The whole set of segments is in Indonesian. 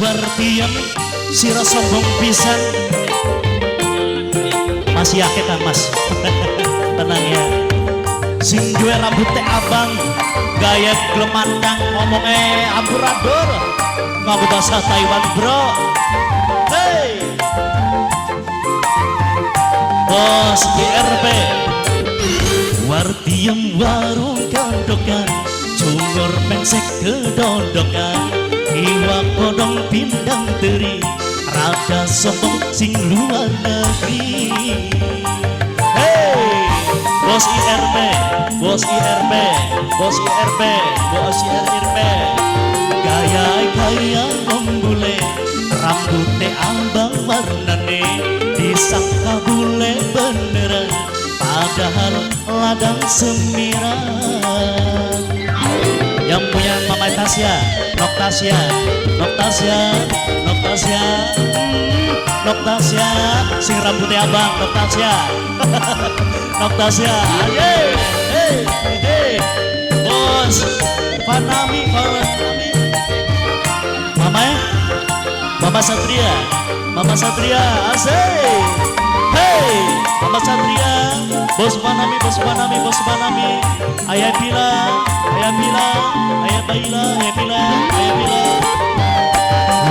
Wartian sira sombong pisan. Masih yakin kan mas? Tenang ya. Sing duwe rambutnya abang, gaya glemandang, ngomongnya amburador, ngaku bahasa Taiwan bro. Hey, bos IRB. Wartian warung kandokan, cungor mengsek kedondokan, iwak bodong pindang teri, rada sombong sing luar negeri. Hey, bos IRB, bos IRB, bos IRB, bos IRB. Gaya membule, rambutnya abang warnane, disangka bule beneran, padahal ladang semiran. Yang punya Mama Tasya, Noktasya, Noktasya, Noktasya, Noktasya, sing rambutnya abang, Noktasya, Noktasya, hey, hey, hey, bos, Panami, Panami, Mama, Mama Satria, Mama Satria, asik, hey, Mama Satria, bos Panami, bos Panami, bos Panami, ayah bilang, ayah bilang, ayah bilang, ayah bilang, ayah bilang.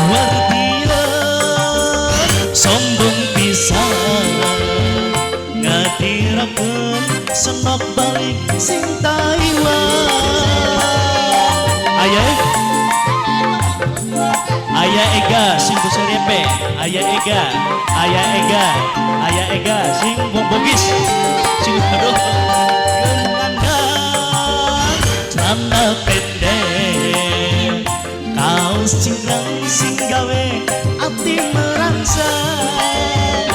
Wartian sombong pisan, ngadirakeun senok balik sing Taiwan. Ayah Ega sing buserepe, ayah Ega, ayah Ega, ayah Ega sing bombogis, sing aduh celana pendek, kaos cingkrang sing gawe ati merangsang,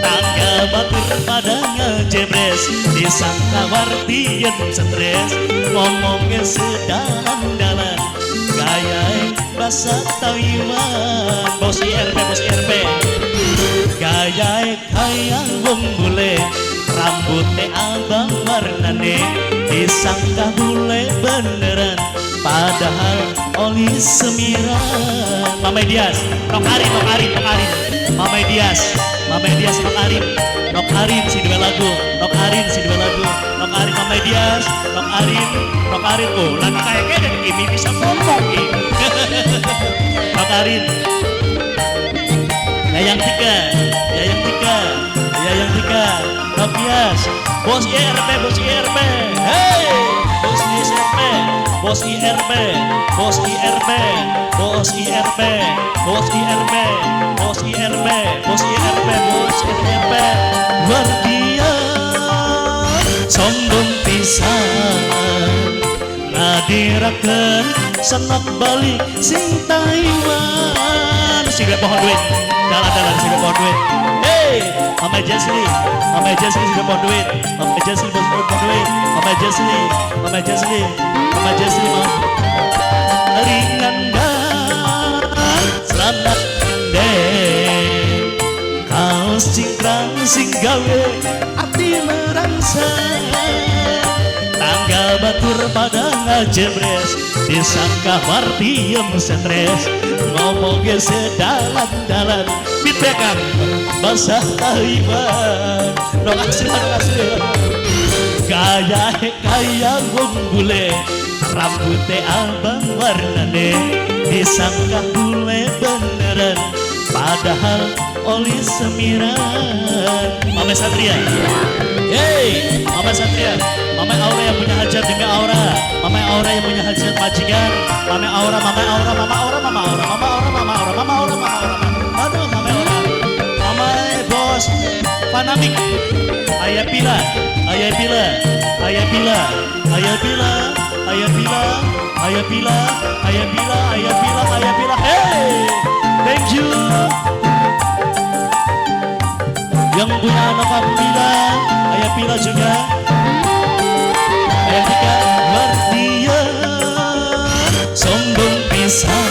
tangga batur pada ngejebres, disangka Wartian stres, ngomongnya sedalan-dalan, gaya bahasa Taiwan. Bos IRB, bos IRB, gaya wong bule, rambutnya abang warnane, disangka bule beneran, padahal oli semiran. Mama Dias, Nok Arin, Nok Arin, Nok Arin, Mama Dias, Mama Dias, Nok Arin, Nok Arin si dua lagu, Nok Arin si dua lagu, Nok Arin, Mama Dias, Nok Arin, Nok Arin. Oh, lagi kayaknya dari ini bisa ngomong ini. Nok Arin, Yayang Tika, Yayang Tika, Yayang Tika, Nok Dias, bos IRB, bos IRB, hey, bos IRB, bos IRB, bos IRB, bos IRB, bos IRB, bos IRB, bos IRB, bos IRB. Wartian sombong pisan, ngadirakeun senok balik sing Taiwan. Siga pohon duit, dalan-dalan siga pohon duit. Hey, Mama Jesli, Mama Jesli siga pohon duit, Mama Jesli bos pohon duit, Mama Jesli, Mama Jesli, Mama Jesli mau ringan dan celana pendek, kaos cingkrang sing gawe ati merangsang, tangga batur pada ngajebres, disangka Wartian stres, ngomongnya sedalan-dalan, bitrekan bahasa Taiwan. Dong asli, dong asli. Gaya wong bule, rambutnya abang warnane, disangka bule beneran, padahal oli semiran. Mama Satria, hey, Mama Satria, Mama Aura yang punya hajat demi Aura, Mama Aura yang punya hajat majikan, Mama Aura, Mama Aura, Mama Aura, Mama Aura, Mama Aura, Mama Aura, Mama Aura, Mama Aura, aduh Mama Aura, Mama bos Panamik, ayah Pila, ayah Pila, ayah Pila, ayah Pila, ayah Pila, ayah Pila, ayah Pila, ayah Pila, ayah Pila, hey, thank you. Yang punya anak aku Pila, ayah Pila juga, ayah Tika. Wartian sombong pisan,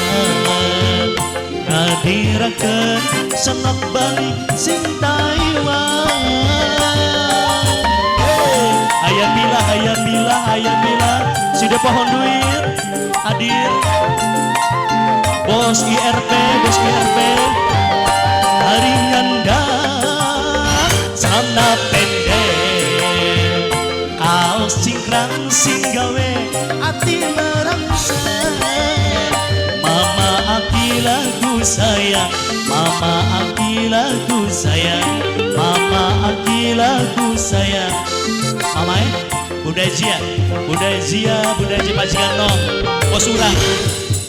ngadirakeun senok balik sing Taiwan. Hey, ayah Pila, ayah Pila, ayah Pila, sudah pohon duit hadir. Bos IRP, bos PRP hari nyandang sana pendek kaos cingkrang singgawe ati merangsang mama aki lagu sayang mama aki lagu sayang mama aki lagu sayang mama Budaya Zia majikan nom bos urang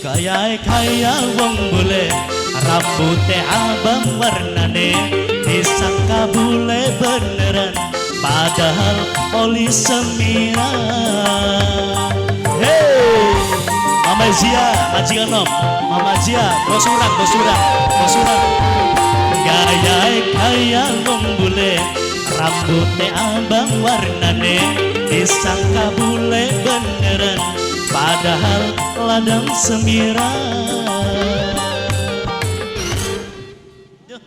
kaya wong bule rambutnya abang warnane disangka bule beneran padahal oli semiran. Hey Mama Zia majikan nom Mama Zia bos urang kaya wong bule rambutnya abang warnane disangka bule beneran padahal ladang semiran. Aduh.